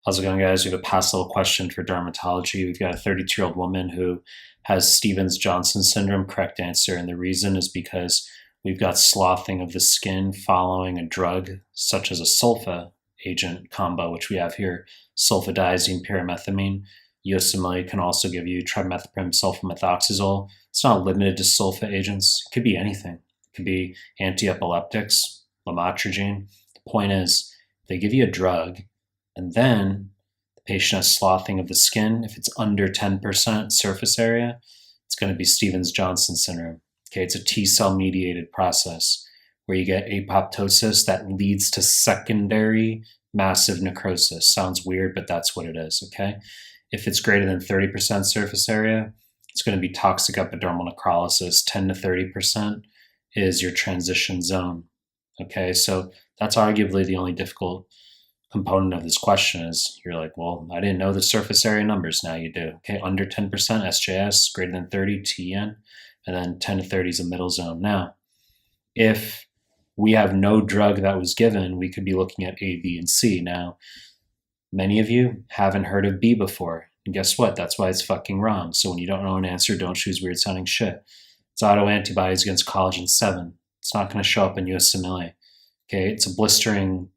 How's it going, guys? We have a past level question for dermatology. We've got a 32-year-old woman who has Stevens-Johnson syndrome. Correct answer. And the reason is because we've got sloughing of the skin following a drug such as a sulfa agent combo, which we have here, sulfadiazine pyrimethamine. USMLE can also give you trimethoprim sulfamethoxazole. It's not limited to sulfa agents. It could be anything. It could be anti-epileptics, lamotrigine. The point is, they give you a drug and then the patient has sloughing of the skin. If it's under 10% surface area, it's going to be Stevens-Johnson syndrome. Okay, it's a T cell mediated process where you get apoptosis that leads to secondary massive necrosis. Sounds weird, but that's what it is. Okay, if it's greater than 30% surface area, it's going to be toxic epidermal necrolysis. 10 to 30% is your transition zone. Okay, so that's arguably the only difficult component of this question. Is you're like, well, I didn't know the surface area numbers. Now you do. Okay, under 10% SJS, greater than 30 TN, and then 10 to 30 is a middle zone. Now, if we have no drug that was given, we could be looking at A, B, and C. Now, many of you haven't heard of B before. And guess what? That's why it's fucking wrong. So when you don't know an answer, don't choose weird sounding shit. It's autoantibodies against collagen 7. It's not going to show up in USMLE. Okay, it's a blistering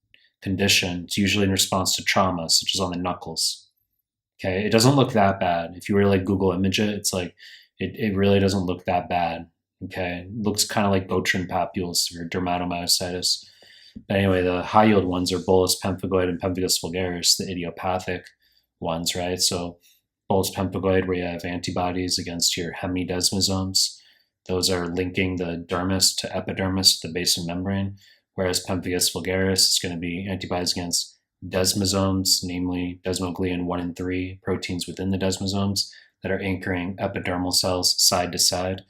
condition. It's usually in response to trauma, such as on the knuckles. Okay, it doesn't look that bad. If you were to like Google image it, it's like, it really doesn't look that bad. Okay, it looks kind of like Botrytis papules for dermatomyositis. But anyway, the high yield ones are bullous pemphigoid and pemphigus vulgaris, the idiopathic ones, right? So bullous pemphigoid, where you have antibodies against your hemidesmosomes. Those are linking the dermis to epidermis, the basement membrane. Whereas pemphigus vulgaris is going to be antibodies against desmosomes, namely desmoglein 1 and 3, proteins within the desmosomes that are anchoring epidermal cells side to side.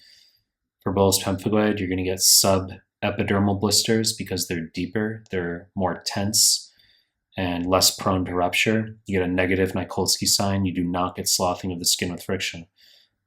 For bullous pemphigoid, you're going to get subepidermal blisters because they're deeper, they're more tense, and less prone to rupture. You get a negative Nikolsky sign. You do not get sloughing of the skin with friction.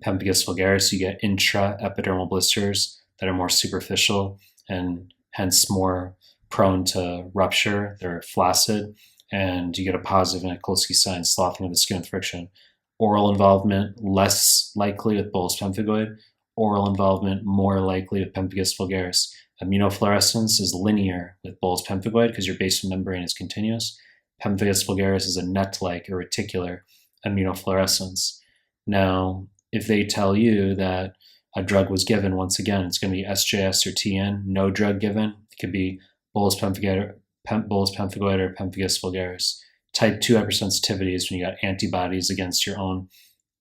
Pemphigus vulgaris, you get intraepidermal blisters that are more superficial and hence more prone to rupture. They're flaccid, and you get a positive Nikolsky sign, sloughing of the skin with friction. Oral involvement, less likely with bullous pemphigoid. Oral involvement, more likely with pemphigus vulgaris. Immunofluorescence is linear with bullous pemphigoid because your basement membrane is continuous. Pemphigus vulgaris is a net-like or reticular immunofluorescence. Now, if they tell you that a drug was given, once again, it's going to be SJS or TN. No drug given. It could be bullous pemphigoid or pemphigus vulgaris. Type 2 hypersensitivity is when you got antibodies against your own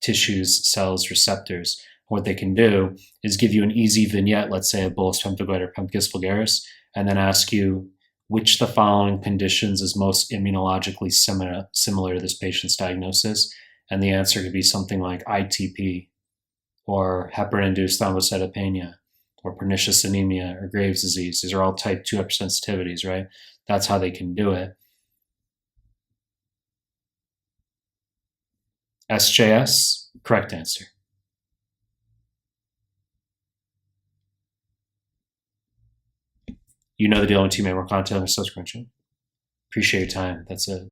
tissues, cells, receptors. What they can do is give you an easy vignette, let's say a bullous pemphigoid or pemphigus vulgaris, and then ask you which the following conditions is most immunologically similar to this patient's diagnosis. And the answer could be something like ITP, or heparin-induced thrombocytopenia, or pernicious anemia, or Graves' disease. These are all type 2 hypersensitivities, right? That's how they can do it. SJS, correct answer. You know the deal. When you may more content on subscription. Appreciate your time. That's it.